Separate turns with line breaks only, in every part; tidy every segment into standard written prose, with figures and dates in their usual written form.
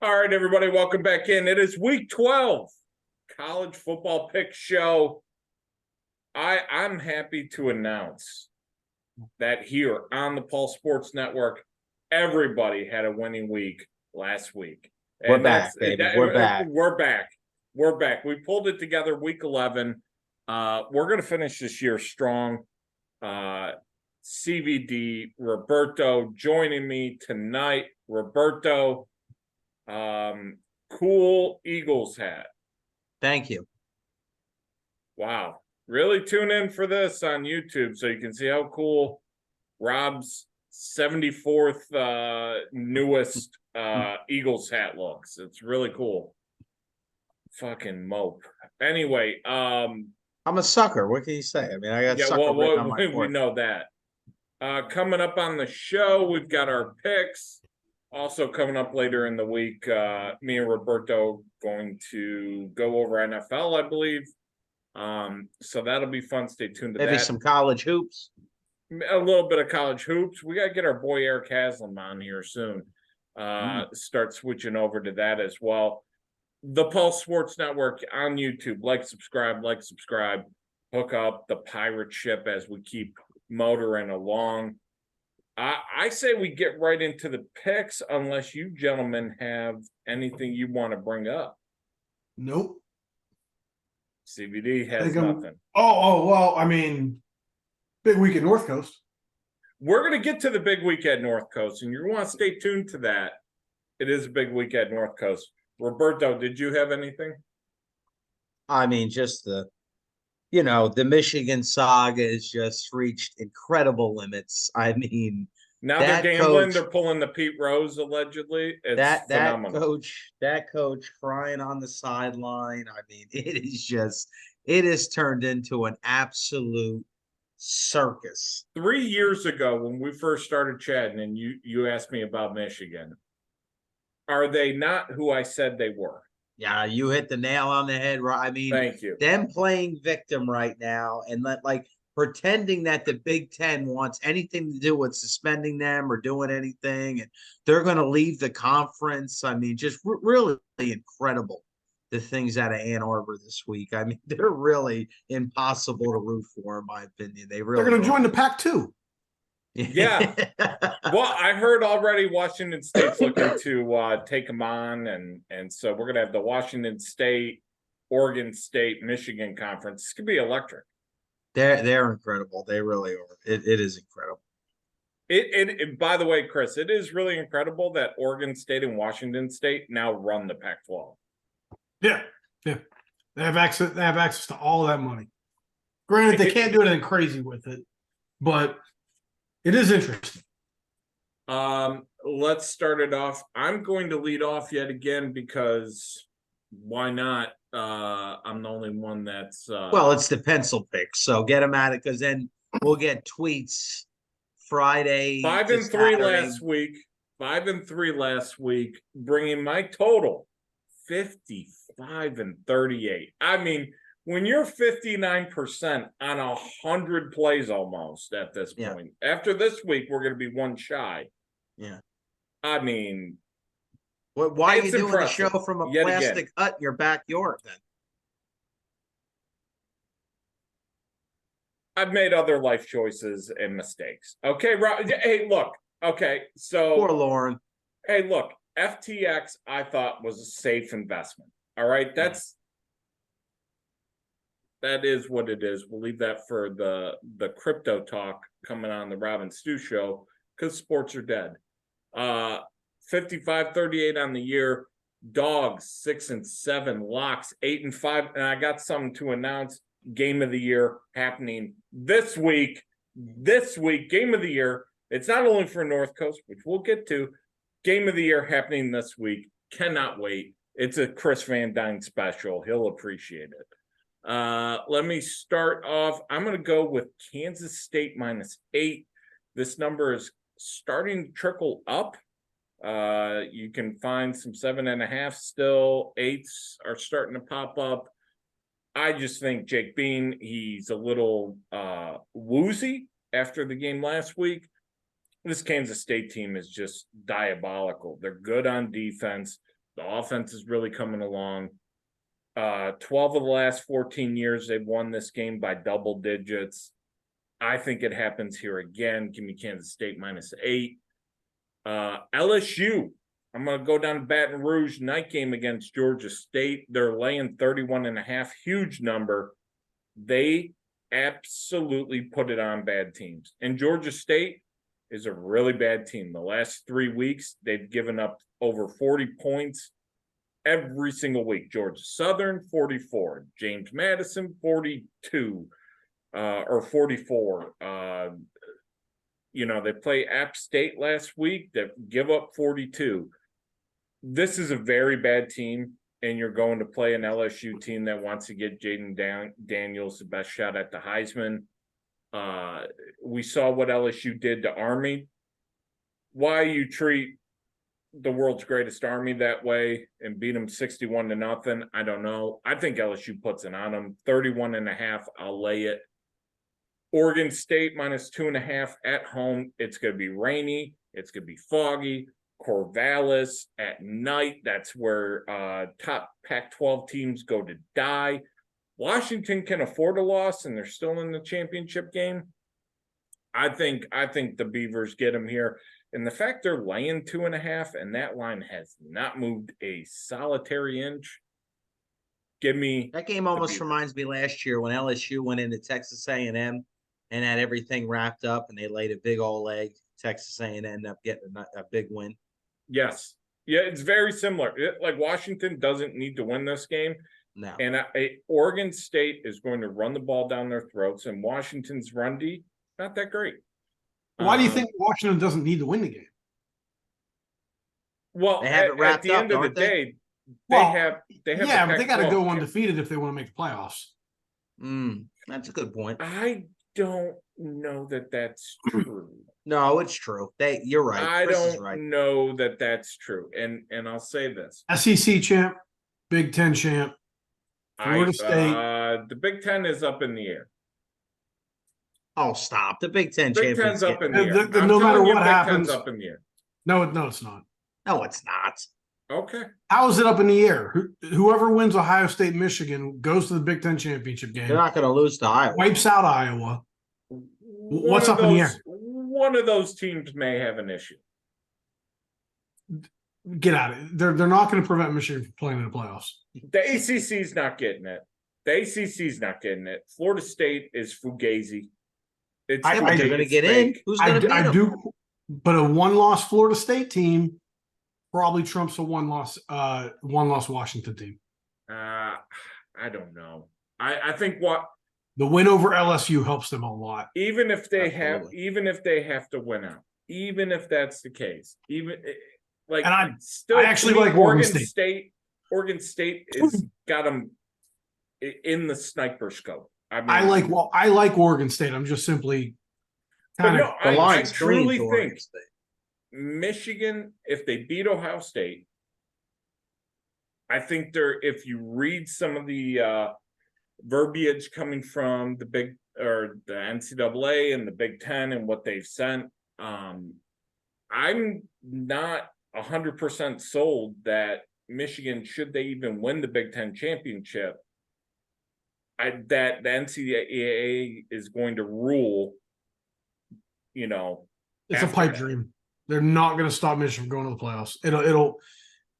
All right, everybody, welcome back in. It is week 12, college football pick show. I'm happy to announce that here on the Pulse Sports Network, everybody had a winning week last week.
We're back, baby. We're back.
We're back. We're back. We pulled it together week 11. We're going to finish this year strong. CVD, Roberto joining me tonight. Roberto, cool Eagles hat.
Thank you.
Wow. Really tune in for this on YouTube so you can see how cool Rob's 74th newest Eagles hat looks. It's really cool. Fucking mope. Anyway,
I'm a sucker. What can you say? I mean, I got sucker written on my
we know that. Coming up on the show, we've got our picks. Also coming up later in the week, me and Roberto going to go over NFL, I believe. So that'll be fun. Stay tuned to that.
Maybe some college hoops.
A little bit of college hoops. We got to get our boy Eric Haslam on here soon. Start switching over to that as well. The Pulse Sports Network on YouTube. Like, subscribe. Hook up the pirate ship as we keep motoring along. I say we get right into the picks unless you gentlemen have anything you want to bring up.
Nope.
CBD has nothing.
Well, I mean, big week at North Coast.
We're going to get to the big week at North Coast, and you want to stay tuned to that. It is a big week at North Coast. Roberto, did you have anything?
I mean, just the Michigan saga has just reached incredible limits. I mean,
now they're gambling. They're pulling the Pete Rose allegedly. It's phenomenal.
That coach crying on the sideline. I mean, it has turned into an absolute circus.
3 years ago, when we first started chatting, and you asked me about Michigan, are they not who I said they were?
Yeah, you hit the nail on the head. Right? I mean,
thank you.
Them playing victim right now and pretending that the Big Ten wants anything to do with suspending them or doing anything, and they're going to leave the conference. I mean, just really incredible, the things out of Ann Arbor this week. I mean, they're really impossible to root for, in my opinion. They're
going to join the Pac-2.
Yeah. Well, I heard already Washington State's looking to take them on, and so we're going to have the Washington State, Oregon State, Michigan conference. This could be electric.
They're incredible. They really are. It is incredible.
It by the way, Chris, it is really incredible that Oregon State and Washington State now run the Pac-12.
Yeah. They have access. They have access to all that money. Granted, they can't do anything crazy with it, but it is interesting.
Let's start it off. I'm going to lead off yet again because why not? I'm the only one that's
well, it's the pencil pick, so get them at it, because then we'll get tweets Friday.
5-3 last week. 5-3 last week, bringing my total 55-38. I mean, when you're 59% on 100 plays almost at this point, after this week, we're going to be one shy.
Yeah.
I mean,
why are you doing the show from a plastic hut in your backyard then?
I've made other life choices and mistakes. Okay, Rob. Hey, look. Okay, so
poor Lauren.
Hey, look. FTX, I thought, was a safe investment. All right, that is what it is. We'll leave that for the crypto talk coming on the Rob and Stu show, because sports are dead. 55-38 on the year. Dogs 6-7, locks 8-5, and I got something to announce. Game of the year happening this week. Game of the year. It's not only for North Coast, which we'll get to. Game of the year happening this week. Cannot wait. It's a Chris Van Dine special. He'll appreciate it. Let me start off. I'm going to go with Kansas State -8. This number is starting to trickle up. You can find some 7.5 still. 8s are starting to pop up. I just think Jake Bean, he's a little woozy after the game last week. This Kansas State team is just diabolical. They're good on defense. The offense is really coming along. 12 of the last 14 years, they've won this game by double digits. I think it happens here again. Give me Kansas State -8. LSU, I'm going to go down to Baton Rouge, night game against Georgia State. They're laying 31.5, huge number. They absolutely put it on bad teams. And Georgia State is a really bad team. The last 3 weeks, they've given up over 40 points every single week. Georgia Southern, 44. James Madison, 42 or 44. They play App State last week that give up 42. This is a very bad team, and you're going to play an LSU team that wants to get Jaden Daniels the best shot at the Heisman. We saw what LSU did to Army. Why you treat the world's greatest Army that way and beat them 61-0, I don't know. I think LSU puts it on them. 31.5, I'll lay it. Oregon State -2.5 at home. It's going to be rainy. It's going to be foggy. Corvallis at night. That's where top Pac-12 teams go to die. Washington can afford a loss, and they're still in the championship game. I think the Beavers get them here. And the fact they're laying 2.5 and that line has not moved a solitary inch. Give me
that game almost reminds me last year when LSU went into Texas A&M and had everything wrapped up, and they laid a big old egg. Texas A&M ended up getting a big win.
Yes. Yeah, it's very similar. Like Washington doesn't need to win this game.
No.
And Oregon State is going to run the ball down their throats, and Washington's run D, not that great.
Why do you think Washington doesn't need to win the game?
Well,
they have it wrapped
at the end
up,
of the
they?
day,
Well,
they have
yeah, but they got to go
Pac-12
undefeated if they want to make the playoffs.
That's a good point.
I don't know that that's true.
No, it's true. You're right.
I
Chris is
don't
right.
know that that's true. And I'll say this.
SEC champ, Big Ten champ, Florida State.
The Big Ten is up in the air.
Oh, stop. The Big Ten
Big Ten's up in the air.
No matter what
Big
happens,
Ten's up in the air.
No, it's not.
No, it's not.
Okay.
How is it up in the air? Whoever wins Ohio State, Michigan goes to the Big Ten championship game.
They're not going to lose to Iowa.
Wipes out Iowa. What's up in the air?
One of those teams may have an issue.
Get out of it. They're not going to prevent Michigan from playing in the playoffs.
The ACC's not getting it. The ACC's not getting it. Florida State is fugazi.
They're going to get in. Who's going to beat them?
But a one-loss Florida State team probably trumps a one-loss Washington team.
I don't know. I think
the win over LSU helps them a lot.
Even if they have to win out, even if that's the case, I actually like Oregon State. Oregon State has got them in the sniper scope. I mean,
I like Oregon State. I'm just simply
I truly think Michigan, if they beat Ohio State, I think if you read some of the verbiage coming from the NCAA and the Big Ten and what they've sent, I'm not 100% sold that Michigan, should they even win the Big Ten championship, that the NCAA is going to rule.
It's a pipe dream. They're not going to stop Michigan from going to the playoffs.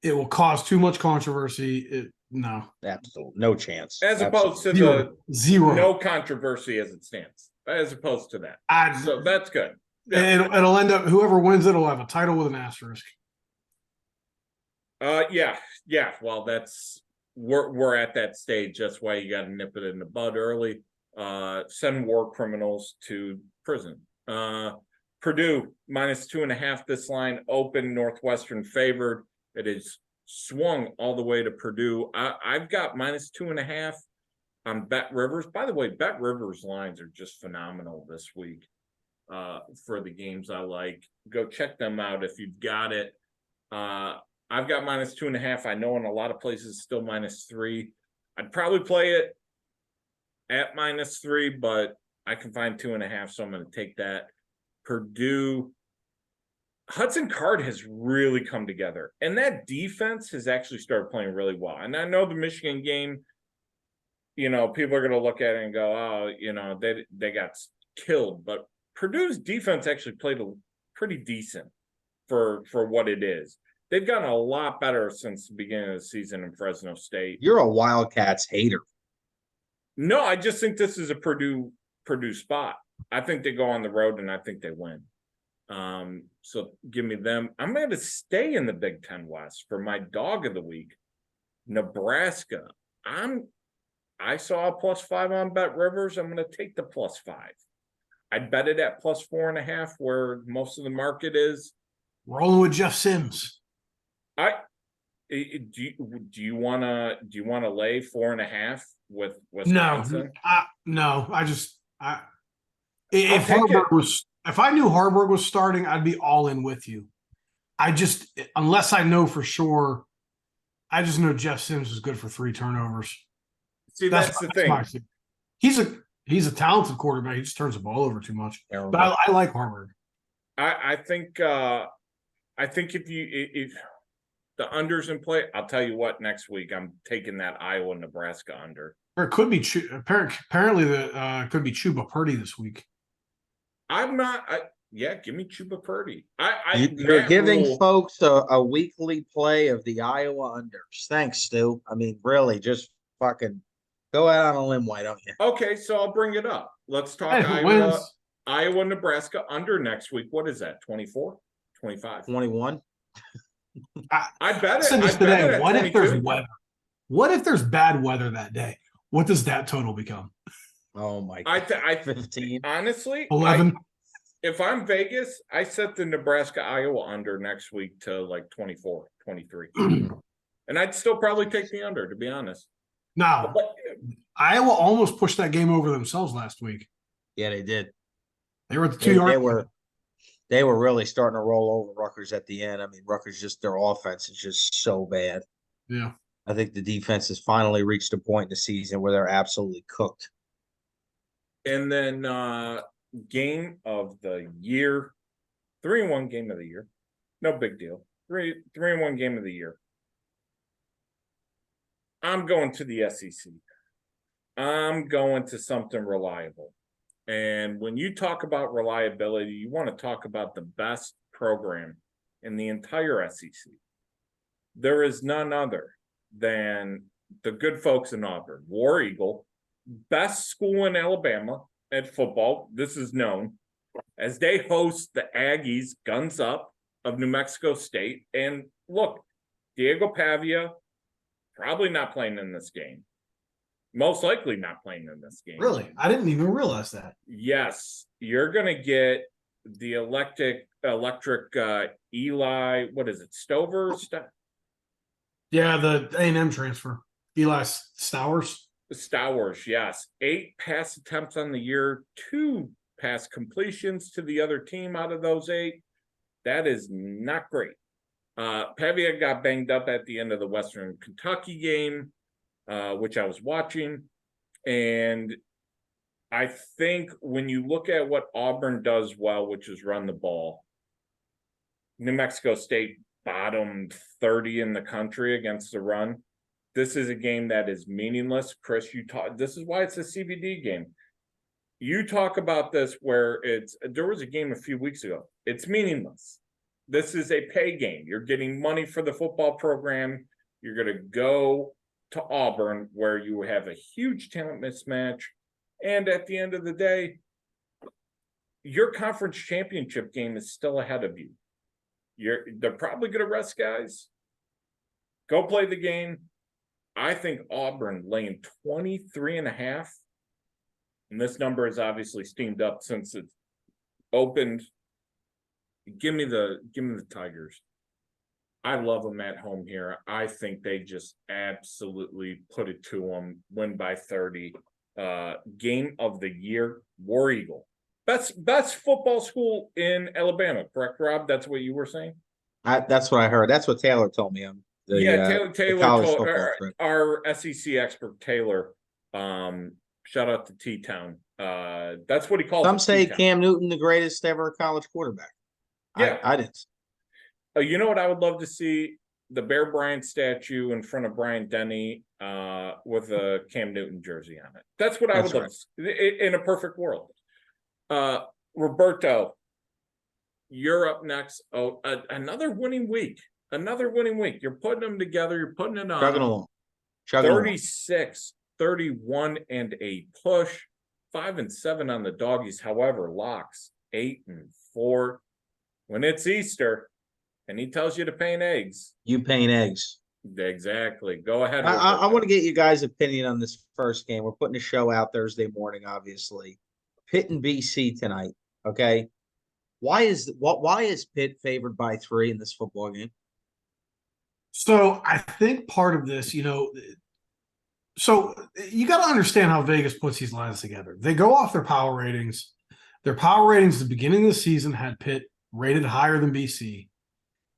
It will cause too much controversy. No,
absolutely no chance.
As opposed to
zero,
no controversy as it stands. As opposed to that, so that's good.
Yeah. It'll end up whoever wins it'll have a title with an asterisk.
Yeah. Well, we're at that stage. That's why you got to nip it in the bud early. Send war criminals to prison. Purdue -2.5. This line open. Northwestern favored. It is swung all the way to Purdue. I've got -2.5 on Bet Rivers. By the way, Bet Rivers lines are just phenomenal this week for the games I like. Go check them out if you've got it. I've got -2.5. I know in a lot of places still -3. I'd probably play it at -3, but I can find 2.5, so I'm going to take that. Purdue Hudson Card has really come together, and that defense has actually started playing really well. And I know the Michigan game, people are going to look at it and go, "Oh, they got killed," but Purdue's defense actually played pretty decent for what it is. They've gotten a lot better since the beginning of the season in Fresno State.
You're a Wildcats hater.
No, I just think this is a Purdue spot. I think they go on the road and I think they win. So give me them. I'm going to stay in the Big Ten West for my dog of the week, Nebraska. I saw a +5 on Bet Rivers. I'm going to take the +5. I'd bet it at +4.5 where most of the market is.
Rolling with Jeff Sims.
Do you want to lay 4.5 with Wisconsin?
No. If I knew Harburg was starting, I'd be all in with you. Unless I know for sure, I just know Jeff Sims is good for 3 turnovers.
See, that's the thing.
He's a talented quarterback. He just turns the ball over too much. Terrible. But I like Harburg.
I think if the under's in play, I'll tell you what. Next week, I'm taking that Iowa-Nebraska under.
Or it could be apparently could be Chuba Purdy this week.
I'm not. Give me Chuba Purdy.
You're giving folks a weekly play of the Iowa unders. Thanks, Stu. I mean, really, just fucking go out on a limb, why don't you?
Okay, so I'll bring it up. Let's talk Iowa, Nebraska under next week. What is that? 24, 25,
21.
I bet it.
What if there's weather? What if there's bad weather that day? What does that total become?
Oh my God. 15.
Honestly,
11.
If I'm Vegas, I set the Nebraska Iowa under next week to like 24, 23. And I'd still probably take the under, to be honest.
No. Iowa almost pushed that game over themselves last week.
Yeah, they did.
They were at the 2-yard.
They were really starting to roll over Rutgers at the end. I mean, Rutgers their offense is just so bad.
Yeah.
I think the defense has finally reached a point in the season where they're absolutely cooked.
And then game of the year, 3-1 game of the year. No big deal. 3-1 game of the year. I'm going to the SEC. I'm going to something reliable. And when you talk about reliability, you want to talk about the best program in the entire SEC. There is none other than the good folks in Auburn. War Eagle, best school in Alabama at football. This is known as they host the Aggies, guns up, of New Mexico State. And look, Diego Pavia probably not playing in this game. Most likely not playing in this game.
Really? I didn't even realize that.
Yes. You're going to get the electric Eli, what is it, Stover?
Yeah, the A&M transfer. Eli Stowers.
Stowers, yes. 8 pass attempts on the year, 2 pass completions to the other team out of those 8. That is not great. Pavia got banged up at the end of the Western Kentucky game, which I was watching. And I think when you look at what Auburn does well, which is run the ball, New Mexico State bottom 30 in the country against the run. This is a game that is meaningless. Chris, this is why it's a CBD game. You talk about this where there was a game a few weeks ago. It's meaningless. This is a pay game. You're getting money for the football program. You're going to go to Auburn where you have a huge talent mismatch. And at the end of the day, your conference championship game is still ahead of you. They're probably going to rest guys. Go play the game. I think Auburn laying 23.5. And this number is obviously steamed up since it's opened. Give me the Tigers. I love them at home here. I think they just absolutely put it to them. Win by 30. Game of the year, War Eagle. Best football school in Alabama, correct, Rob? That's what you were saying?
That's what I heard. That's what Taylor told me.
Taylor told our SEC expert Taylor. Shout out to T-Town. That's what he calls.
Some say Cam Newton, the greatest ever college quarterback.
Yeah,
I didn't.
You know what I would love to see? The Bear Bryant statue in front of Bryant Denny with a Cam Newton jersey on it. That's what I would love to see in a perfect world. Roberto, you're up next. Oh, another winning week. Another winning week. You're putting them together. You're putting it on.
Chugging
36, 31, and a push. 5 and 7 on the doggies. However, locks 8 and 4. When it's Easter and he tells you to paint eggs,
you paint eggs.
Exactly. Go ahead.
I want to get you guys' opinion on this first game. We're putting a show out Thursday morning, obviously. Pitt and BC tonight. Okay. Why is Pitt favored by 3 in this football game?
So I think part of this, so you got to understand how Vegas puts these lines together. They go off their power ratings. Their power ratings at the beginning of the season had Pitt rated higher than BC.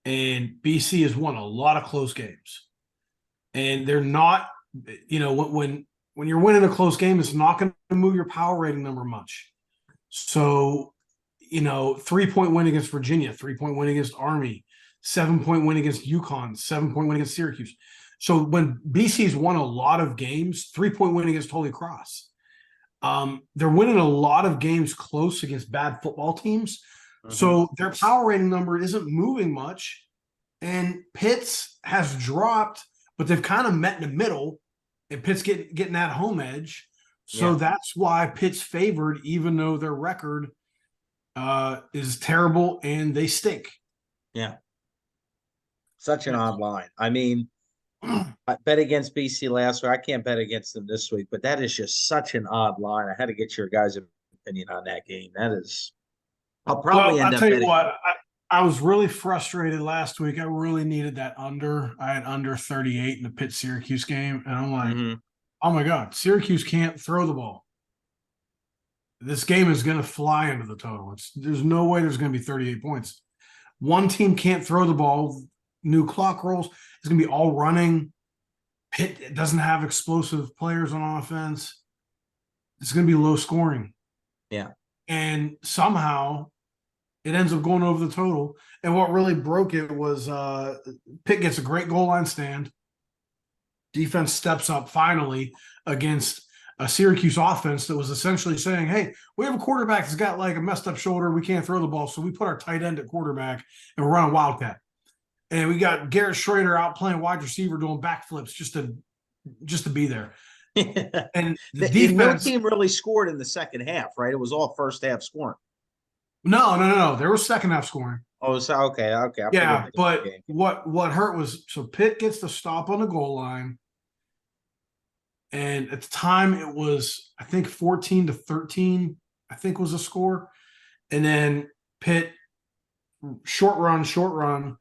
And BC has won a lot of close games. And they're not, when you're winning a close game, it's not going to move your power rating number much. So, 3-point win against Virginia, 3-point win against Army, 7-point win against UConn, 7-point win against Syracuse. So when BC's won a lot of games, 3-point win against Holy Cross, they're winning a lot of games close against bad football teams. Mm-hmm. So their power rating number isn't moving much. And Pitt's has dropped, but they've kind of met in the middle, and Pitt's getting that home edge. So that's why Pitt's favored, even though their record is terrible and they stink.
Yeah. Such an odd line. I mean, I bet against BC last week. I can't bet against them this week, but that is just such an odd line. I had to get your guys' opinion on that game. That is, I'll probably end up betting.
I'll tell you what, I was really frustrated last week. I really needed that under. I had under 38 in the Pitt-Syracuse game, and I'm like, oh my God, Syracuse can't throw the ball. This game is going to fly into the total. There's no way there's going to be 38 points. One team can't throw the ball. New clock rolls. It's going to be all running. Pitt doesn't have explosive players on offense. It's going to be low scoring.
Yeah.
And somehow it ends up going over the total. And what really broke it was Pitt gets a great goal line stand. Defense steps up finally against a Syracuse offense that was essentially saying, hey, we have a quarterback that's got like a messed up shoulder. We can't throw the ball. So we put our tight end at quarterback and we're running Wildcat. And we got Garrett Schrader out playing wide receiver doing backflips just to be there. And the defense,
no team really scored in the second half, right? It was all first half scoring.
No. There was second half scoring.
Oh, so okay.
Yeah, but what hurt was so Pitt gets the stop on the goal line. And at the time it was, I think 14-13, I think was the score. And then Pitt short run.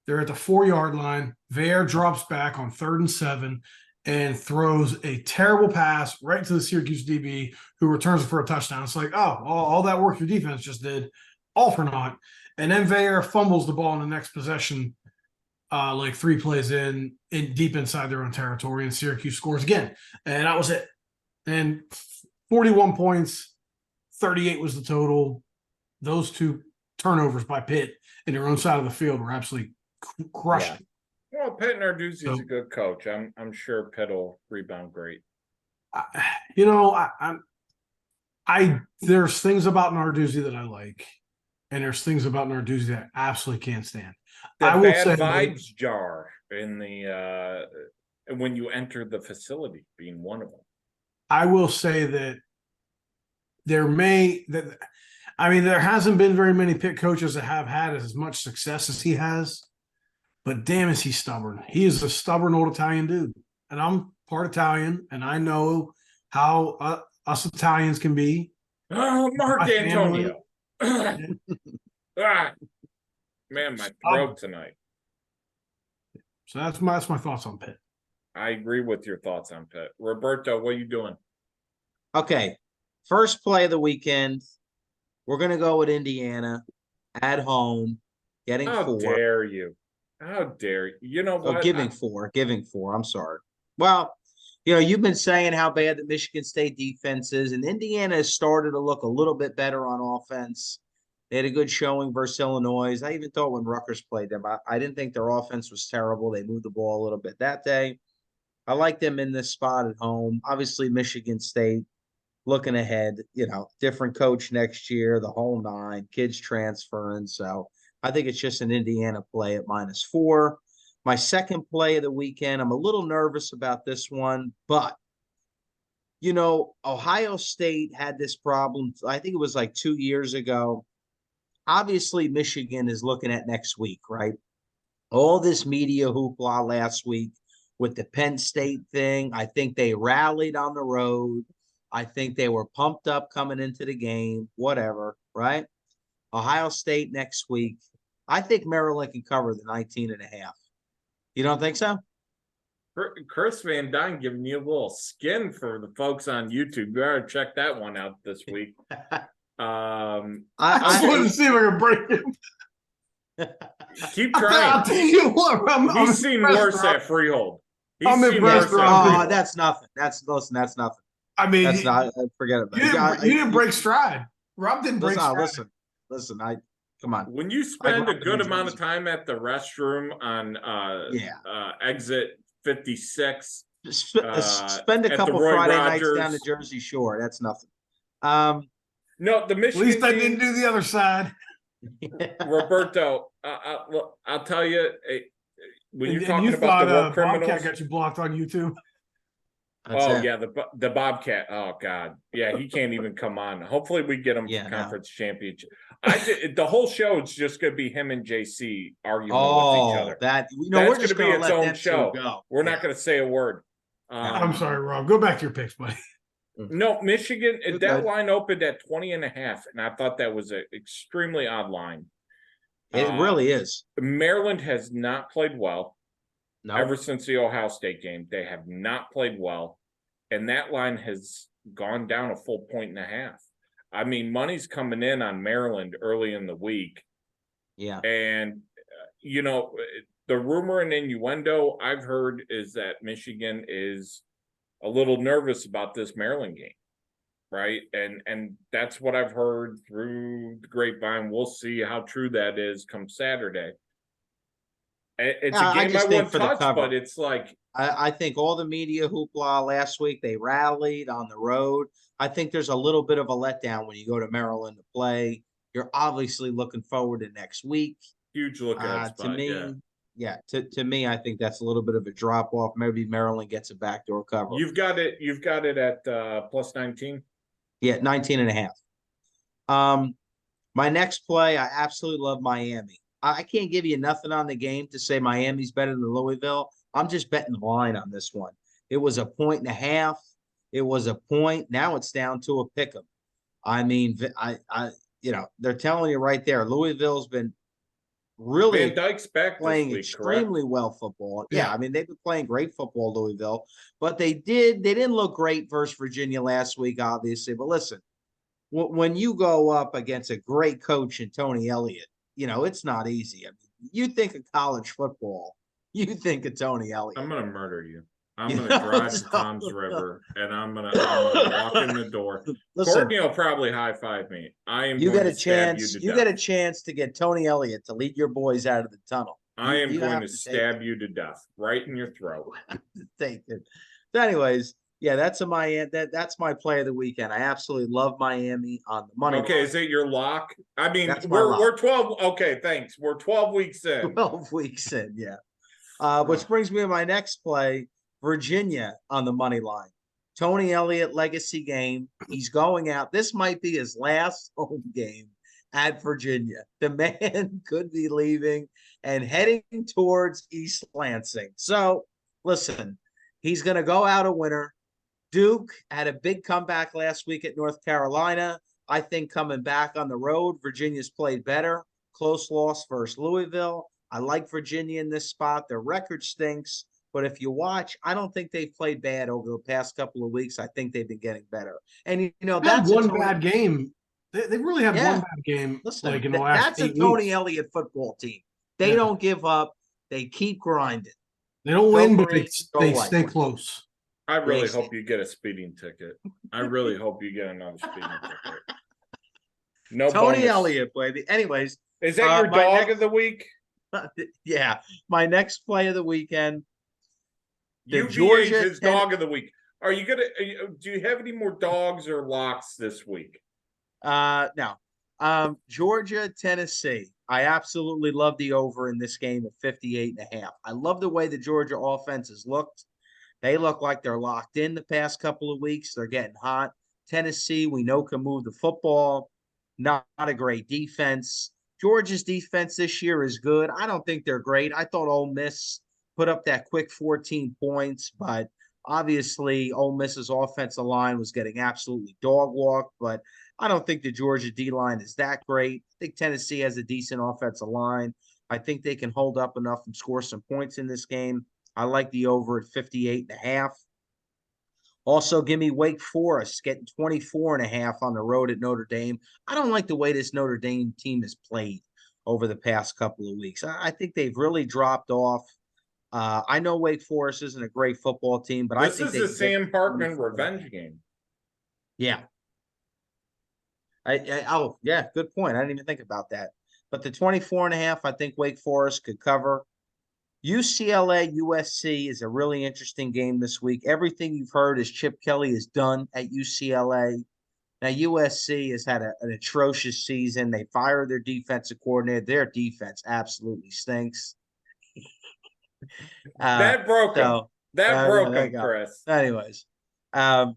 They're at the 4-yard line. Vair drops back on 3rd and 7 and throws a terrible pass right to the Syracuse DB, who returns it for a touchdown. It's like, oh, all that work your defense just did, all for naught. And then Vair fumbles the ball in the next possession, like 3 plays in deep inside their own territory, and Syracuse scores again. And that was it. And 41 points, 38 was the total. Those 2 turnovers by Pitt in their own side of the field were absolutely crushing.
Well, Pitt Narduzzi is a good coach. I'm sure Pitt will rebound great.
There's things about Narduzzi that I like, and there's things about Narduzzi that I absolutely can't stand.
The bad vibes jar in the when you enter the facility being one of them.
I will say that there hasn't been very many Pitt coaches that have had as much success as he has. But damn, is he stubborn. He is a stubborn old Italian dude. And I'm part Italian, and I know how us Italians can be.
Oh, Mark Antonio. Man, my throat tonight.
So that's my thoughts on Pitt.
I agree with your thoughts on Pitt. Roberto, what are you doing?
Okay. First play of the weekend. We're going to go with Indiana at home, getting 4.
How dare you? How dare you? You know what?
Giving 4. I'm sorry. Well, you've been saying how bad the Michigan State defense is, and Indiana has started to look a little bit better on offense. They had a good showing versus Illinois. I even thought when Rutgers played them, I didn't think their offense was terrible. They moved the ball a little bit that day. I like them in this spot at home. Obviously, Michigan State looking ahead, different coach next year, the whole nine, kids transferring. So I think it's just an Indiana play at -4. My second play of the weekend, I'm a little nervous about this one, but Ohio State had this problem. I think it was like 2 years ago. Obviously, Michigan is looking at next week, right? All this media hoopla last week with the Penn State thing. I think they rallied on the road. I think they were pumped up coming into the game, whatever, right? Ohio State next week. I think Maryland can cover the 19.5. You don't think so?
Chris Van Dine giving you a little skin for the folks on YouTube. You better check that one out this week.
I just wanted to see if I could break him.
Keep trying.
I'll tell you what,
He's seen worse at Freehold.
I'm impressed, Rob.
That's nothing. That's nothing.
I mean,
that's not. Forget about it.
You didn't break stride. Rob didn't break stride.
Listen. Come on.
When you spend a good amount of time at the restroom on exit 56,
spend a couple Friday nights down the Jersey Shore. That's nothing.
No, the Michigan.
At least I didn't do the other side.
Roberto, I'll tell you, when you're talking about the war criminals,
Bobcat got you blocked on YouTube.
The Bobcat. Oh God, yeah, he can't even come on. Hopefully, we get him for conference championship. The whole show is just going to be him and JC arguing with each other.
That's
we're just going to be its own show. We're not going to say a word.
I'm sorry, Rob. Go back to your picks, buddy.
No, Michigan, that line opened at 20.5, and I thought that was an extremely odd line.
It really is.
Maryland has not played well.
No.
Ever since the Ohio State game. They have not played well, and that line has gone down a full 1.5. I mean, money's coming in on Maryland early in the week.
Yeah.
And, the rumor and innuendo I've heard is that Michigan is a little nervous about this Maryland game, right? And that's what I've heard through the grapevine. We'll see how true that is come Saturday. It's a game I wouldn't touch, but it's like
I think all the media hoopla last week, they rallied on the road. I think there's a little bit of a letdown when you go to Maryland to play. You're obviously looking forward to next week.
Huge look at spot,
to me, to me, I think that's a little bit of a drop off. Maybe Maryland gets a backdoor cover.
You've got it at plus 19.
Yeah, 19.5. My next play, I absolutely love Miami. I can't give you nothing on the game to say Miami's better than Louisville. I'm just betting the line on this one. It was 1.5. It was a point. Now it's down to a pick 'em. I mean, they're telling you right there. Louisville's been really
Van Dyke's back
playing
this week,
extremely well football. Yeah, I mean, they've been playing great football, Louisville, but they didn't look great versus Virginia last week, obviously. But listen, when you go up against a great coach in Tony Elliott, it's not easy. I mean, you think of college football, you think of Tony Elliott.
I'm going to murder you. I'm going to drive to Tom's River, and I'm gonna walk in the door. Listen, Courtney will probably high-five me.
You get a chance to get Tony Elliott to lead your boys out of the tunnel.
I am going to stab you to death right in your throat.
Take it. So anyways, yeah, that's my play of the weekend. I absolutely love Miami on the money.
Okay, is it your lock? I mean, we're 12. Okay, thanks. We're 12 weeks in.
12 weeks in, yeah. Which brings me to my next play, Virginia on the money line. Tony Elliott legacy game. He's going out. This might be his last home game at Virginia. The man could be leaving and heading towards East Lansing. So, listen, he's going to go out a winner. Duke had a big comeback last week at North Carolina. I think coming back on the road, Virginia's played better. Close loss versus Louisville. I like Virginia in this spot. Their record stinks. But if you watch, I don't think they've played bad over the past couple of weeks. I think they've been getting better. And,
that's one bad game. They really have one bad game.
Listen,
in the last
that's a Tony Elliott football team. They don't give up. They keep grinding.
They don't win, but they stay close.
I really hope you get a speeding ticket. I really hope you get another speeding ticket. No
Tony
bonus.
Elliott, baby. Anyways,
Is that your
my
dog
next-
of the week?
yeah, my next play of the weekend. The
UVA's
Georgia
his dog of the week. Are you gonna? Do you have any more dogs or locks this week?
No. Georgia, Tennessee. I absolutely love the over in this game at 58.5. I love the way the Georgia offense has looked. They look like they're locked in the past couple of weeks. They're getting hot. Tennessee, we know, can move the football. Not a great defense. Georgia's defense this year is good. I don't think they're great. I thought Ole Miss put up that quick 14 points, but obviously Ole Miss's offensive line was getting absolutely dog walked. But I don't think the Georgia D line is that great. I think Tennessee has a decent offensive line. I think they can hold up enough and score some points in this game. I like the over at 58.5. Also, give me Wake Forest getting 24.5 on the road at Notre Dame. I don't like the way this Notre Dame team has played over the past couple of weeks. I think they've really dropped off. I know Wake Forest isn't a great football team, but I
This
think
is
they
the
can
Sam
get
Parkman
24.
revenge game.
Yeah. Oh, yeah, good point. I didn't even think about that. But the 24.5, I think Wake Forest could cover. UCLA USC is a really interesting game this week. Everything you've heard is Chip Kelly is done at UCLA. Now, USC has had an atrocious season. They fired their defensive coordinator. Their defense absolutely stinks.
That broke him. That broke him, Chris.
Anyways, I'm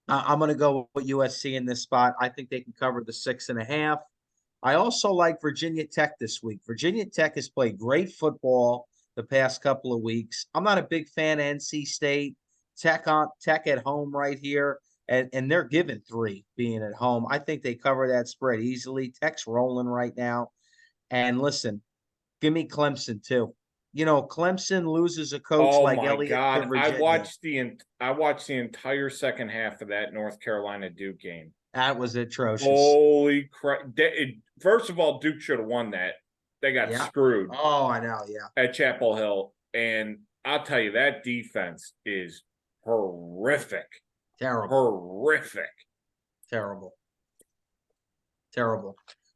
going to go with USC in this spot. I think they can cover the 6.5. I also like Virginia Tech this week. Virginia Tech has played great football the past couple of weeks. I'm not a big fan of NC State. Tech at home right here, and they're given 3 being at home. I think they cover that spread easily. Tech's rolling right now. And listen, give me Clemson too. You know, Clemson loses a coach
Oh
like
my
Elliott to
God!
Virginia.
I watched the entire second half of that North Carolina Duke game.
That was atrocious.
Holy crap! First of all, Duke should have won that. They got screwed.
Oh, I know. Yeah.
At Chapel Hill, and I'll tell you that defense is horrific. Horrific.
Terrible.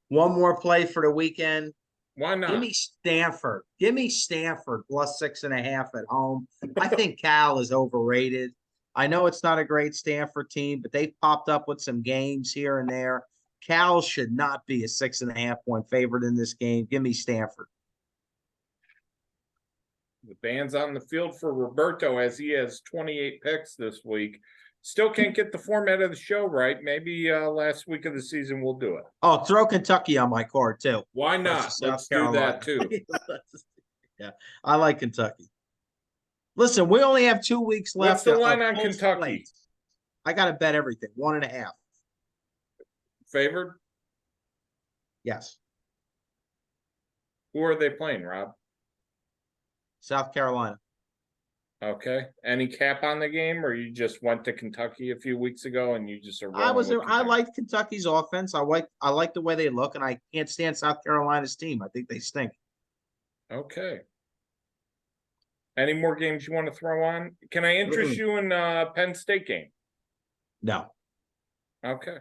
One more play for the weekend.
Why not?
Give me Stanford. Give me Stanford plus 6.5 at home. I think Cal is overrated. I know it's not a great Stanford team, but they popped up with some games here and there. Cal should not be a 6.5 point favorite in this game. Give me Stanford.
The band's on the field for Roberto as he has 28 picks this week. Still can't get the format of the show right. Maybe last week of the season we'll do it.
Oh, throw Kentucky on my card too.
Why not? Let's do that too.
Yeah, I like Kentucky. Listen, we only have 2 weeks left.
What's the line on Kentucky?
Slate. I got to bet everything. 1.5.
Favored?
Yes.
Who are they playing, Rob?
South Carolina.
Okay. Any cap on the game, or you just went to Kentucky a few weeks ago and you just are
I liked Kentucky's offense. I like the way they look, and I can't stand South Carolina's team. I think they stink.
Okay. Any more games you want to throw on? Can I interest you in Penn State game?
No.
Okay.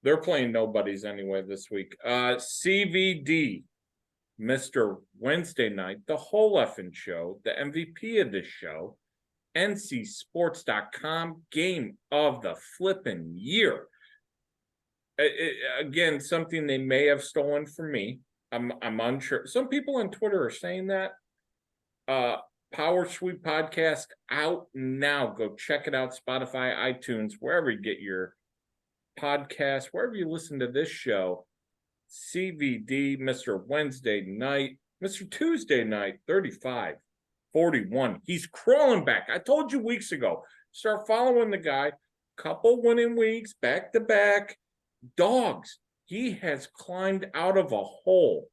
They're playing nobodies anyway this week. CVD, Mr. Wednesday night, the whole effing show, the MVP of this show, NCSports.com game of the flipping year. Again, something they may have stolen from me. I'm unsure. Some people on Twitter are saying that. Power Sweep podcast out now. Go check it out. Spotify, iTunes, wherever you get your podcast, wherever you listen to this show. CVD, Mr. Wednesday night, Mr. Tuesday night, 35-41. He's crawling back. I told you weeks ago, start following the guy. Couple winning weeks, back to back. Dogs. He has climbed out of a hole.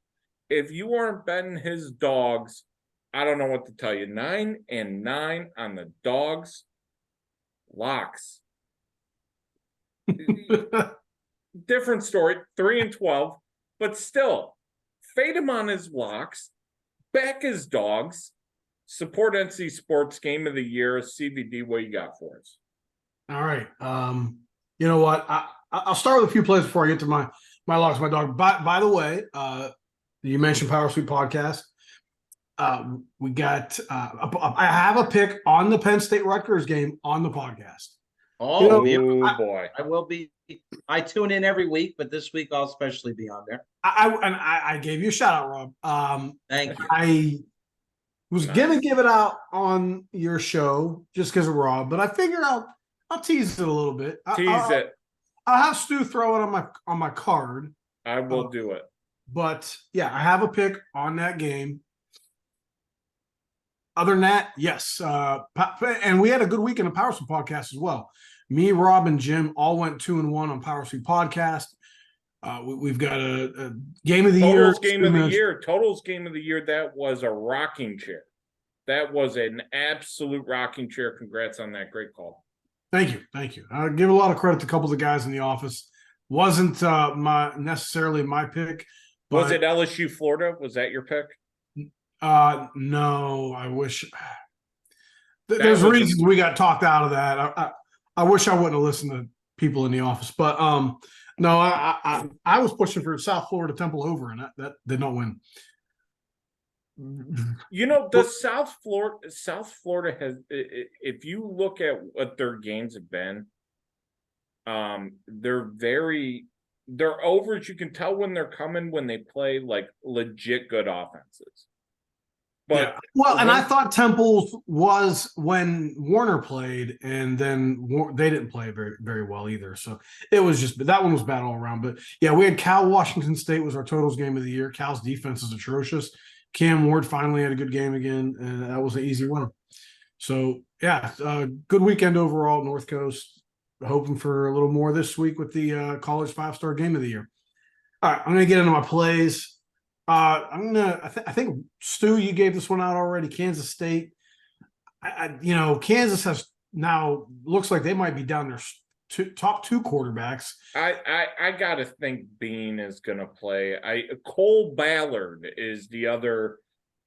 If you aren't betting his dogs, I don't know what to tell you. 9-9 on the dogs. Locks. Different story. 3-12. But still, fade him on his locks. Back his dogs. Support NC Sports Game of the Year. CVD, what you got for us?
All right. You know what? I'll start with a few plays before I get to my locks, my dog. By the way, you mentioned Power Sweep podcast. We got. I have a pick on the Penn State Rutgers game on the podcast.
Oh,
Boy!
I will be. I tune in every week, but this week I'll especially be on there.
I gave you a shout out, Rob.
Thank you.
I was gonna give it out on your show just because of Rob, but I figured I'll tease it a little bit. I'll have Stu throw it on my card.
I will do it.
But yeah, I have a pick on that game. Other than that, yes. And we had a good week in the Power Sweep podcast as well. Me, Rob, and Jim all went 2-1 on Power Sweep podcast. We've got a game of the year.
Totals game of the year. That was a rocking chair. That was an absolute rocking chair. Congrats on that. Great call.
Thank you. I give a lot of credit to a couple of the guys in the office. Wasn't necessarily my pick. But,
was it LSU Florida? Was that your pick?
No, I wish. There's reasons we got talked out of that. I wish I wouldn't have listened to people in the office, but no, I was pushing for South Florida Temple over, and that did not win.
You know, the South Florida has. If you look at what their games have been, they're overs. You can tell when they're coming when they play like legit good offenses. But
and I thought Temple's was when Warner played, and then they didn't play very, very well either. So it was just that one was bad all around. But yeah, we had Cal Washington State was our totals game of the year. Cal's defense is atrocious. Cam Ward finally had a good game again, and that was an easy win. So yeah, good weekend overall. North Coast hoping for a little more this week with the college 5-star game of the year. All right, I'm gonna get into my plays. I think Stu, you gave this one out already. Kansas State. Kansas has now looks like they might be down their top two quarterbacks.
I gotta think Bean is gonna play. Cole Ballard is the other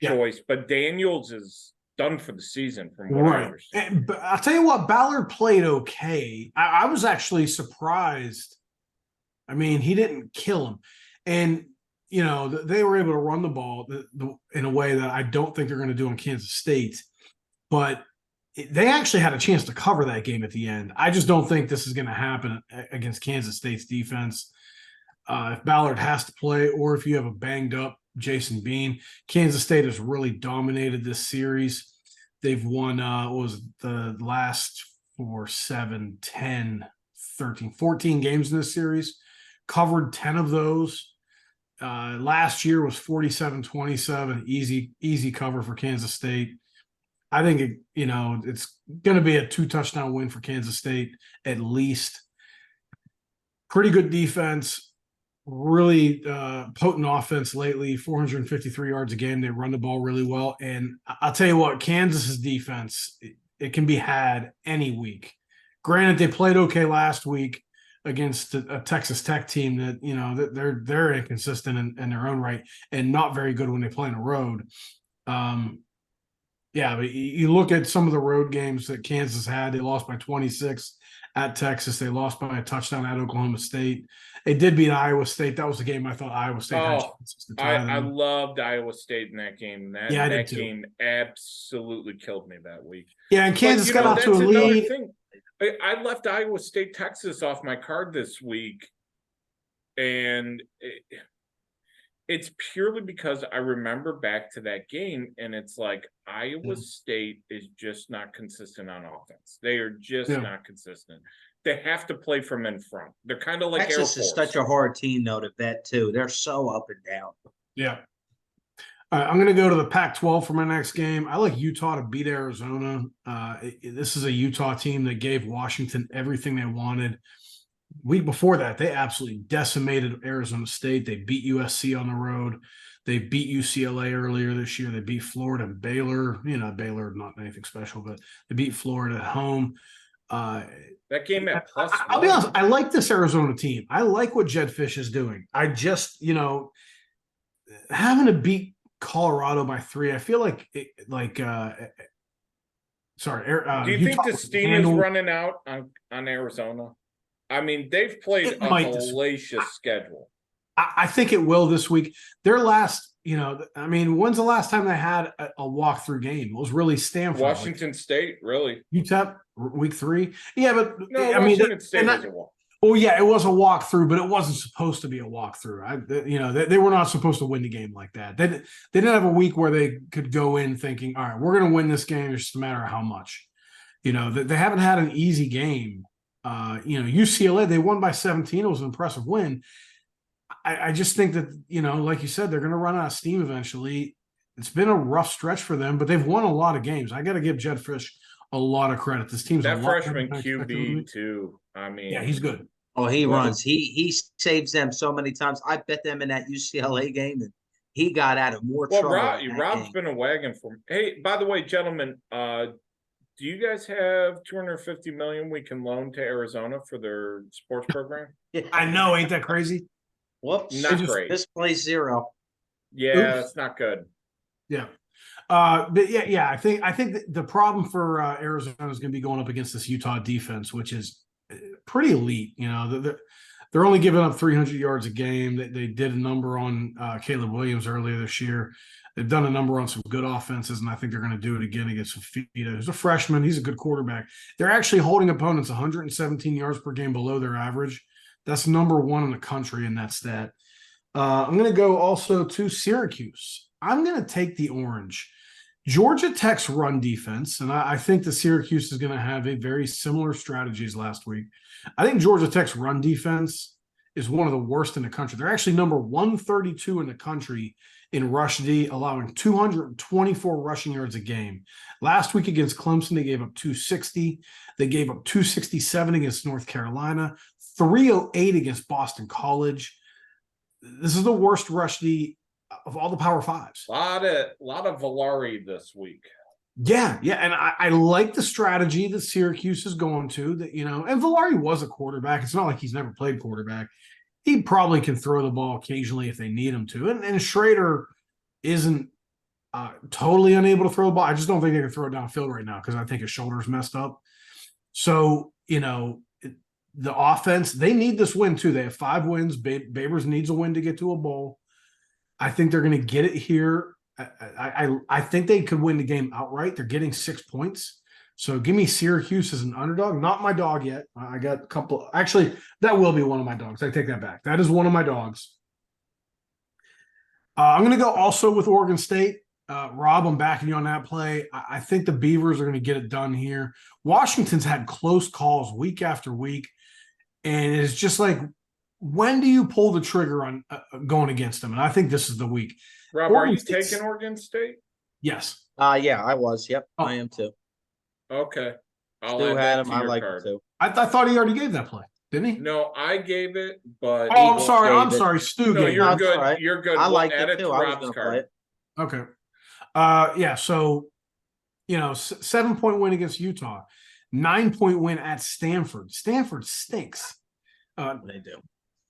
choice, but Daniels is done for the season from what I understand.
But I'll tell you what, Ballard played okay. I was actually surprised. I mean, he didn't kill him, and they were able to run the ball in a way that I don't think they're going to do in Kansas State. But they actually had a chance to cover that game at the end. I just don't think this is going to happen against Kansas State's defense. If Ballard has to play, or if you have a banged up Jason Bean, Kansas State has really dominated this series. They've won, was the last 4, 7, 10, 13, 14 games in this series, covered 10 of those. Last year was 47-27, easy cover for Kansas State. I think it's going to be a 2-touchdown win for Kansas State at least. Pretty good defense, really potent offense lately. 453 yards a game. They run the ball really well, and I'll tell you what, Kansas's defense it can be had any week. Granted, they played okay last week against a Texas Tech team that they're inconsistent in their own right and not very good when they play on the road. But you look at some of the road games that Kansas had. They lost by 26 at Texas. They lost by a touchdown at Oklahoma State. They did beat Iowa State. That was the game I thought Iowa State had chances to tie them.
I loved Iowa State in that game. That game absolutely killed me that week.
Yeah, and Kansas got out to a lead.
I left Iowa State, Texas off my card this week, and it's purely because I remember back to that game, and it's like Iowa State is just not consistent on offense. They are just not consistent. They have to play from in front. They're kind of like
Texas is such a hard team, though, to bet, too. They're so up and down.
Yeah. All right, I'm going to go to the Pac-12 for my next game. I like Utah to beat Arizona. This is a Utah team that gave Washington everything they wanted. Week before that, they absolutely decimated Arizona State. They beat USC on the road. They beat UCLA earlier this year. They beat Florida and Baylor. Baylor, not anything special, but they beat Florida at home.
That game at plus.
I'll be honest. I like this Arizona team. I like what Jed Fish is doing. I just, having to beat Colorado by 3. I feel like do
you think the steam is running out on Arizona? I mean, they've played
It
a
might this-
hellacious schedule.
I think it will this week. Their last, I mean, when's the last time they had a walkthrough game? It was really Stanford.
Washington State, really?
UTEP, week 3. Yeah, but
No,
I mean,
Washington State was a walk.
well, yeah, it was a walkthrough, but it wasn't supposed to be a walkthrough. They were not supposed to win the game like that. They didn't have a week where they could go in thinking, all right, we're going to win this game. It's just a matter of how much. They haven't had an easy game. UCLA, they won by 17. It was an impressive win. I just think that, like you said, they're going to run out of steam eventually. It's been a rough stretch for them, but they've won a lot of games. I got to give Jed Fish a lot of credit. This team's
that
a lot
freshman
better than I expected them to
QB
be.
too. I mean,
Yeah, he's good.
Oh, he runs. He saves them so many times. I bet them in that UCLA game, and he got out of more
well,
trouble.
Rob's been a wagon for me. Hey, by the way, gentlemen, do you guys have $250 million we can loan to Arizona for their sports program?
I know, ain't that crazy?
Whoops.
Not great.
Misplaced 0.
Yeah,
Oops.
that's not good.
Yeah. But I think the problem for Arizona is going to be going up against this Utah defense, which is pretty elite. They're only giving up 300 yards a game. They did a number on Caleb Williams earlier this year. They've done a number on some good offenses, and I think they're going to do it again against Fafita, who's a freshman. He's a good quarterback. They're actually holding opponents 117 yards per game below their average. That's number 1 in the country in that stat. I'm going to go also to Syracuse. I'm going to take the orange. Georgia Tech's run defense, and I think the Syracuse is going to have a very similar strategy as last week. I think Georgia Tech's run defense is one of the worst in the country. They're actually number 132 in the country in rush D, allowing 224 rushing yards a game. Last week against Clemson, they gave up 260. They gave up 267 against North Carolina, 308 against Boston College. This is the worst rush D of all the Power Fives.
A lot of Valari this week.
Yeah, and I like the strategy that Syracuse is going to. And Valari was a quarterback. It's not like he's never played quarterback. He probably can throw the ball occasionally if they need him to. And Schrader isn't totally unable to throw the ball. I just don't think they can throw it downfield right now because I think his shoulder's messed up. So, the offense, they need this win too. They have 5 wins. Babers needs a win to get to a bowl. I think they're going to get it here. I think they could win the game outright. They're getting 6 points. So give me Syracuse as an underdog. Not my dog yet. I got a couple. Actually, that will be one of my dogs. I take that back. That is one of my dogs. I'm going to go also with Oregon State. Rob, I'm backing you on that play. I think the Beavers are going to get it done here. Washington's had close calls week after week. And it's just like, when do you pull the trigger on going against them? And I think this is the week.
Rob, are you taking Oregon State?
Yes.
Yeah, I was. Yep,
Oh.
I am too.
Okay.
Still had him. I like it too.
I thought he already gave that play, didn't he?
No, I gave it, but
Oh, I'm sorry.
gave
I'm
it.
sorry. Stu
no,
gave
you're
it.
good.
all right.
You're good.
I
We'll
like
add
it
it
too.
to
I was
Rob's
going to play
card.
it.
Okay. Yeah. So, 7-point win against Utah, 9-point win at Stanford. Stanford stinks.
They do.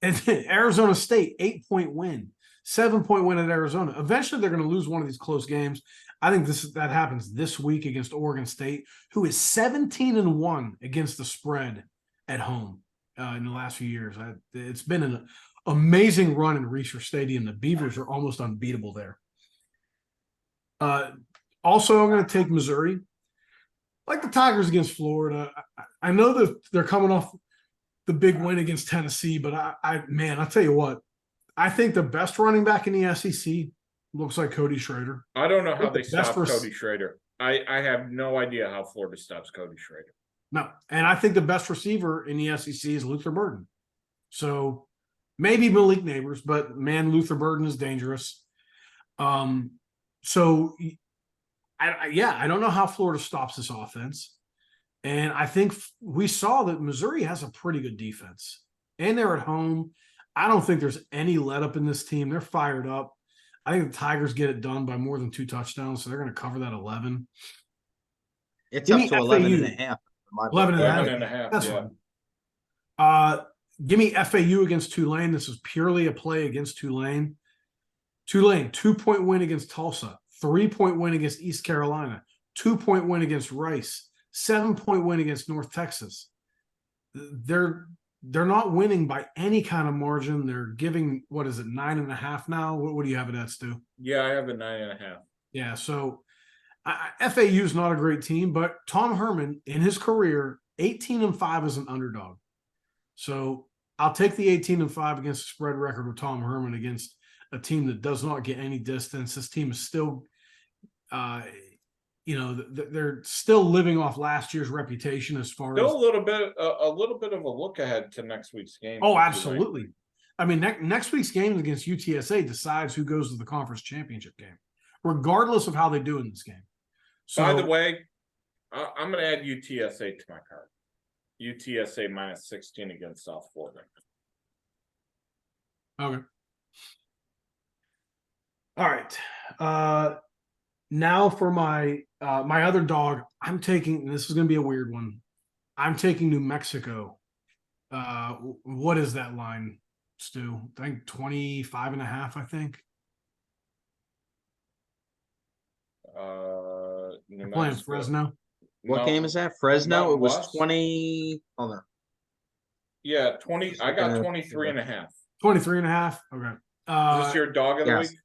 And Arizona State, 8-point win, 7-point win at Arizona. Eventually, they're going to lose one of these close games. I think that happens this week against Oregon State, who is 17-1 against the spread at home in the last few years. It's been an amazing run in Reser Stadium. The Beavers are almost unbeatable there. Also, I'm going to take Missouri. Like the Tigers against Florida. I know that they're coming off the big win against Tennessee, but I'll tell you what, I think the best running back in the SEC looks like Cody Schrader.
I don't know how
The
they stop
best
Cody Schrader. I have no idea how Florida stops Cody Schrader.
No, and I think the best receiver in the SEC is Luther Burden. So maybe Malik Neighbors, but man, Luther Burden is dangerous. So I don't know how Florida stops this offense. And I think we saw that Missouri has a pretty good defense. And they're at home. I don't think there's any let up in this team. They're fired up. I think the Tigers get it done by more than 2 touchdowns, so they're going to cover that 11.
It's
Give
up
me
to 11 and a
FAU.
half.
11 and a half.
11 and a half,
That's
yeah.
fine. Give me FAU against Tulane. This is purely a play against Tulane. Tulane, 2-point win against Tulsa, 3-point win against East Carolina, 2-point win against Rice, 7-point win against North Texas. They're they're not winning by any kind of margin. They're giving, what is it, 9.5 now? What do you have it at, Stu?
Yeah, I have a 9.5.
Yeah, so FAU is not a great team, but Tom Herman in his career 18-5 as an underdog. So I'll take the 18-5 against the spread record with Tom Herman against a team that does not get any distance. This team is still, they're still living off last year's reputation as far
Still
as
a little bit of a look ahead to next week's game.
Oh, absolutely. I mean, next week's game against UTSA decides who goes to the conference championship game, regardless of how they do in this game. So,
by the way, I'm going to add UTSA to my card. UTSA -16 against South Florida.
Okay. All right. Now for my other dog, I'm taking, and this is going to be a weird one. I'm taking New Mexico. What is that line, Stu? I think 25.5, I think.
New
Playing
Mexico.
Fresno.
What
No,
game is that? Fresno?
no,
It was
West.
20. Hold on.
Yeah, 20. I got 23.5.
23.5. Okay.
Is this your dog of the
yes.
week?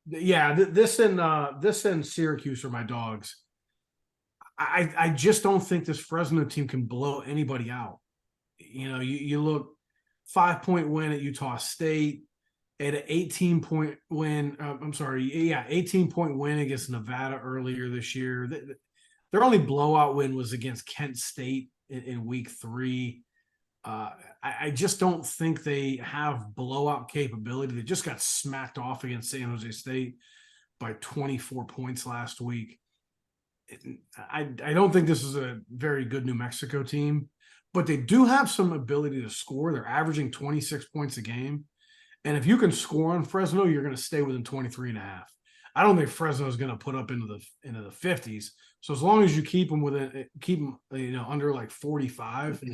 Yeah, this and Syracuse are my dogs. I just don't think this Fresno team can blow anybody out. You know, you look 5-point win at Utah State, at an 18-point win. 18-point win against Nevada earlier this year. Their only blowout win was against Kent State in week 3. I just don't think they have blowout capability. They just got smacked off against San Jose State by 24 points last week. I don't think this is a very good New Mexico team, but they do have some ability to score. They're averaging 26 points a game. And if you can score on Fresno, you're going to stay within 23.5. I don't think Fresno is going to put up into the 50s. So as long as you keep them under like 45,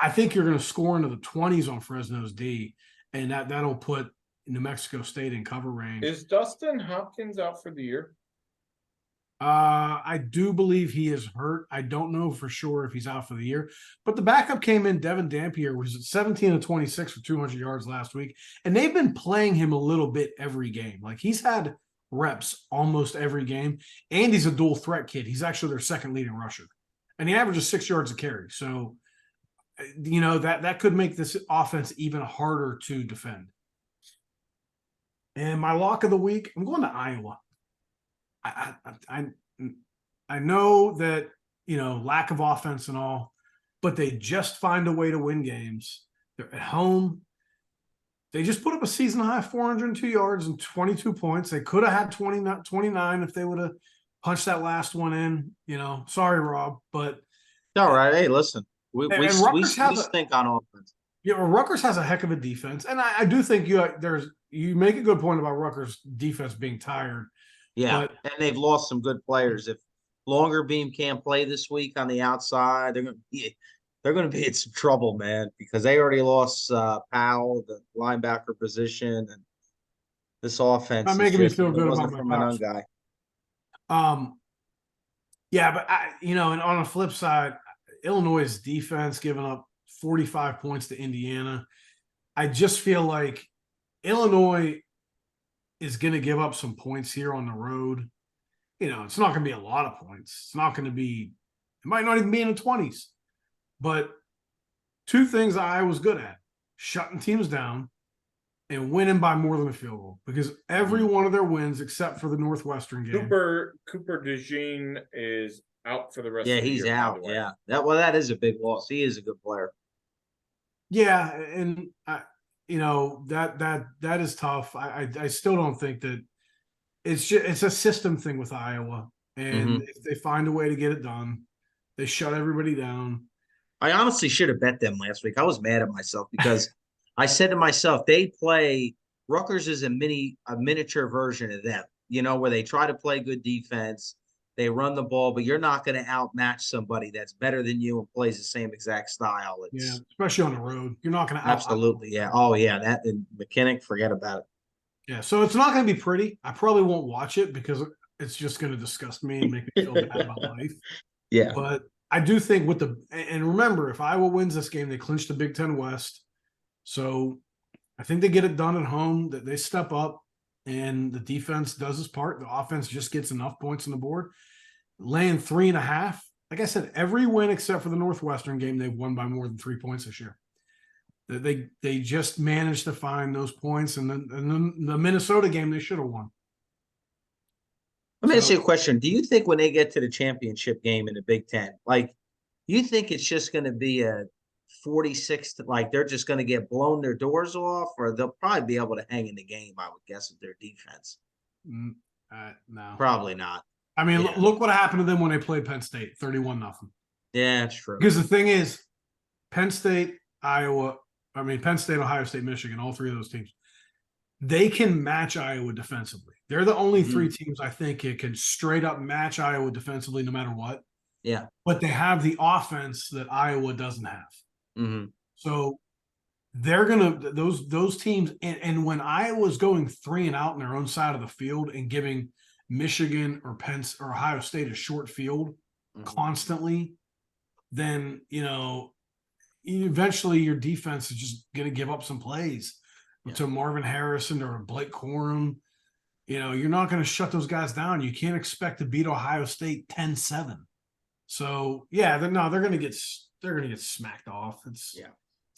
I think you're going to score into the 20s on Fresno's D, and that'll put New Mexico State in cover range.
Is Dustin Hopkins out for the year?
I do believe he is hurt. I don't know for sure if he's out for the year, but the backup came in. Devin Dampier was at 17-26 for 200 yards last week, and they've been playing him a little bit every game. Like, he's had reps almost every game, and he's a dual threat kid. He's actually their second leading rusher, and he averages 6 yards a carry. So, you know, that could make this offense even harder to defend. And my lock of the week, I'm going to Iowa. I know that, you know, lack of offense and all, but they just find a way to win games. They're at home. They just put up a season high 402 yards and 22 points. They could have had 29 if they would have punched that last one in. You know, sorry, Rob, but
All right. Hey, listen, we stink on offense.
yeah, well, Rutgers has a heck of a defense, and I do think you make a good point about Rutgers' defense being tired.
Yeah, and they've lost some good players. If Longer Beam can't play this week on the outside, they're going to be in some trouble, man, because they already lost Powell, the linebacker position, and this offense.
Not making me feel good about
from
my
an guy.
Yeah, but and on the flip side, Illinois' defense giving up 45 points to Indiana. I just feel like Illinois is going to give up some points here on the road. You know, it's not going to be a lot of points. It's not going to be, it might not even be in the 20s. But two things I was good at: shutting teams down and winning by more than a field goal. Because every one of their wins, except for the Northwestern game.
Cooper DeJean is out for the rest of the year.
Yeah, he's out. Yeah. That is a big loss. He is a good player.
Yeah, and that is tough. I still don't think that it's a system thing with Iowa, and if they find a way to get it done, they shut everybody down.
I honestly should have bet them last week. I was mad at myself because I said to myself, Rutgers is a miniature version of them, you know, where they try to play good defense, they run the ball, but you're not going to outmatch somebody that's better than you and plays the same exact style.
Especially on the road. You're not going to
absolutely. Yeah. Oh, yeah. That and McKinnick, forget about it.
Yeah. So it's not going to be pretty. I probably won't watch it because it's just going to disgust me and make me feel bad about life.
Yeah.
But I do think with and remember, if Iowa wins this game, they clinch the Big Ten West. So I think they get it done at home, that they step up and the defense does its part. The offense just gets enough points on the board. Laying 3.5. Like I said, every win except for the Northwestern game, they've won by more than 3 points this year. They just managed to find those points, and then the Minnesota game they should have won.
Let me ask you a question. Do you think when they get to the championship game in the Big Ten, like, you think it's just going to be a 46 to, like, they're just going to get blown their doors off, or they'll probably be able to hang in the game, I would guess, with their defense?
No.
Probably not.
I mean,
Yeah.
look what happened to them when they played Penn State, 31-0.
Yeah, that's true.
Because the thing is, Penn State, Ohio State, Michigan, all three of those teams, they can match Iowa defensively. They're the only three teams I think it can straight up match Iowa defensively no matter what.
Yeah.
But they have the offense that Iowa doesn't have. So they're gonna those teams, and when Iowa's going 3 and out in their own side of the field and giving Michigan or Ohio State a short field constantly, then eventually your defense is just gonna give up some plays to Marvin Harrison or Blake Corum. You're not going to shut those guys down. You can't expect to beat Ohio State 10-7. So yeah, they're going to get smacked off. It's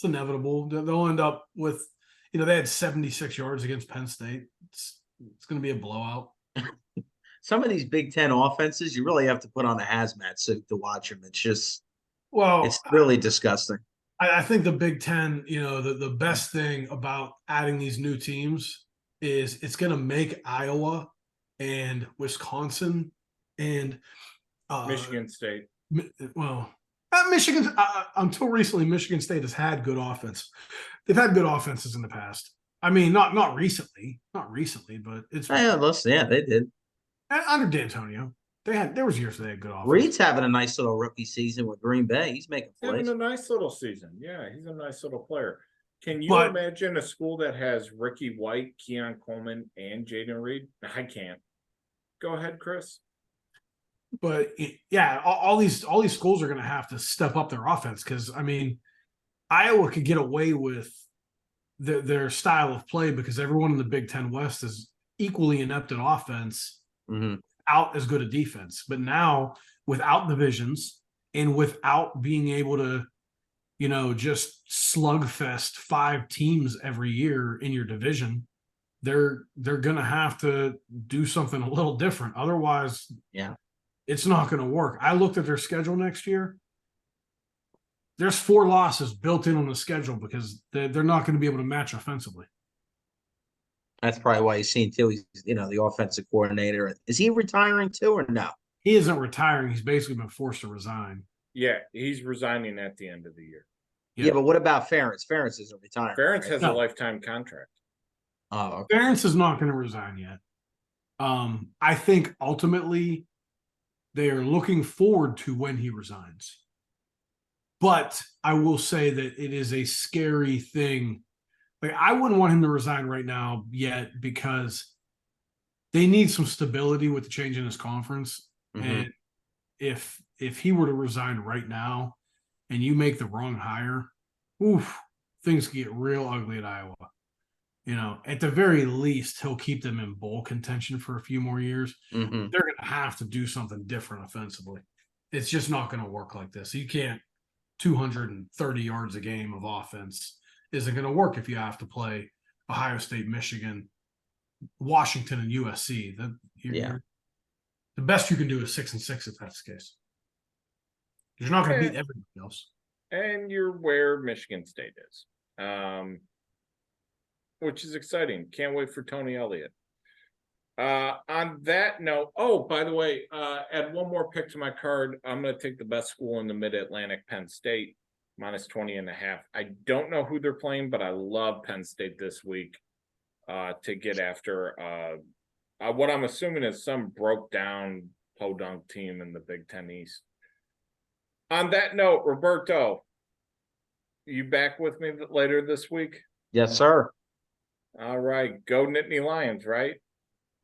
inevitable. They'll end up with, they had 76 yards against Penn State. It's going to be a blowout.
Some of these Big Ten offenses, you really have to put on a hazmat suit to watch them. It's just, it's really disgusting.
I think the Big Ten, the best thing about adding these new teams is it's going to make Iowa and Wisconsin and
Michigan State.
Michigan, until recently, Michigan State has had good offense. They've had good offenses in the past. I mean, not recently, but it's
they did
under D'Antonio. There was years they had good offense.
Reed's having a nice little rookie season with Green Bay. He's making plays.
Having a nice little season. Yeah, he's a nice little player. Can you imagine a school that has Ricky White, Keon Coleman, and Jaden Reed? I can't. Go ahead, Chris.
But yeah, all these schools are going to have to step up their offense because Iowa could get away with their style of play because everyone in the Big Ten West is equally inept at offense. Out as good a defense, but now without divisions and without being able to, just slugfest 5 teams every year in your division, they're gonna have to do something a little different. Otherwise, it's not gonna work. I looked at their schedule next year. There's 4 losses built in on the schedule because they're not going to be able to match offensively.
That's probably why he's seen too. He's the offensive coordinator. Is he retiring too or no?
He isn't retiring. He's basically been forced to resign.
Yeah, he's resigning at the end of the year.
Yeah, but what about Ferentz? Ferentz isn't retiring.
Ferentz has a lifetime contract.
Oh, okay.
Ferentz is not going to resign yet. I think ultimately they are looking forward to when he resigns. But I will say that it is a scary thing. Like, I wouldn't want him to resign right now yet because they need some stability with the change in his conference. And if he were to resign right now and you make the wrong hire, things get real ugly at Iowa. At the very least, he'll keep them in bowl contention for a few more years. They're going to have to do something different offensively. It's just not going to work like this. You can't 230 yards a game of offense isn't going to work if you have to play Ohio State, Michigan, Washington, and USC. The best you can do is 6-6 if that's the case. You're not going to beat everybody else.
And you're where Michigan State is, which is exciting. Can't wait for Tony Elliott. On that note, by the way, add one more pick to my card. I'm going to take the best school in the Mid-Atlantic, Penn State, minus 20.5. I don't know who they're playing, but I love Penn State this week to get after what I'm assuming is some broke down podunk team in the Big Ten East. On that note, Roberto, you back with me later this week?
Yes, sir.
All right. Go Nittany Lions, right?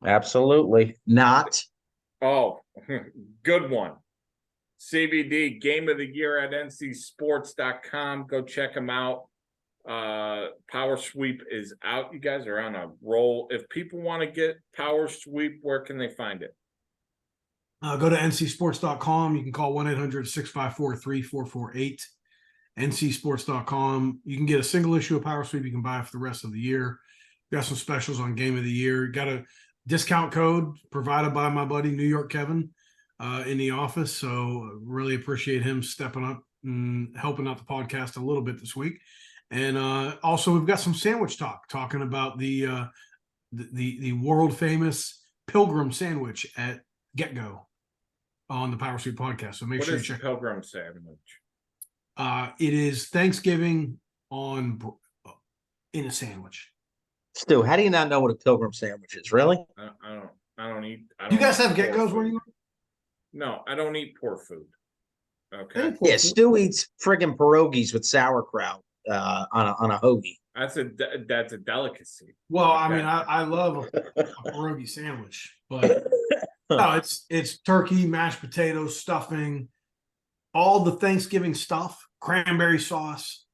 Absolutely not.
Oh, good one. CVD Game of the Year at ncsports.com. Go check them out. Power Sweep is out. You guys are on a roll. If people want to get Power Sweep, where can they find it?
Go to ncsports.com. You can call 1-800-654-3448. ncsports.com. You can get a single issue of Power Sweep. You can buy it for the rest of the year. Got some specials on Game of the Year. Got a discount code provided by my buddy New York Kevin in the office. So really appreciate him stepping up and helping out the podcast a little bit this week. And also we've got some sandwich talk, talking about the world famous Pilgrim sandwich at Get Go on the Power Sweep podcast. So make sure you check.
Pilgrim sandwich?
It is Thanksgiving in a sandwich.
Stu, how do you not know what a Pilgrim sandwich is? Really?
I don't eat.
Do you guys have Get Go's where you are?
No, I don't eat poor food. Okay.
Yeah, Stu eats friggin' pierogies with sauerkraut on a hoagie.
That's a delicacy.
Well,
Okay.
I mean, I love a pierogi sandwich, but no, it's turkey, mashed potatoes, stuffing, all the Thanksgiving stuff, cranberry sauce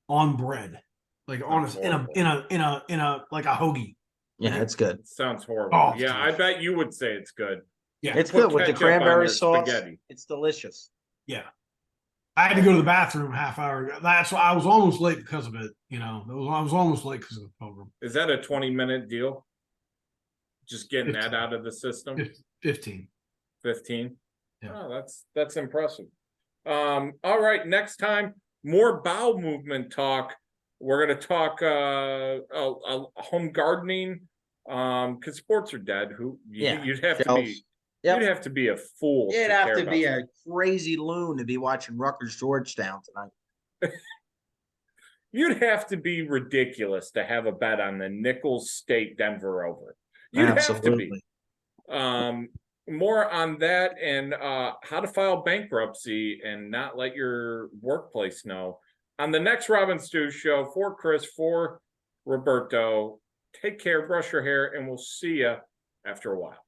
on bread, like in a like a hoagie.
Yeah, it's good.
It sounds horrible.
Oh,
yeah, I bet you would say it's good.
Yeah,
It's
Put
good with the
ketchup on
cranberry
your
sauce.
spaghetti.
It's delicious.
yeah. I had to go to the bathroom a half hour ago. That's why I was almost late because of it. You know, I was almost late because of the program.
Is that a 20-minute deal? Just getting
15.
that out of the system?
15.
15?
Yeah.
Oh, that's impressive. All right, next time, more bowel movement talk. We're gonna talk home gardening. Because sports are dead. You'd have to be
Yep.
you'd have to be a fool.
You'd
to
have
care
to
about
be
that.
a crazy loon to be watching Rutgers Georgetown tonight.
You'd have to be ridiculous to have a bet on the Nichols State Denver over. You'd
Absolutely.
have to be. More on that and how to file bankruptcy and not let your workplace know on the next Robin Stew show. For Chris, for Roberto, take care, brush your hair, and we'll see you after a while.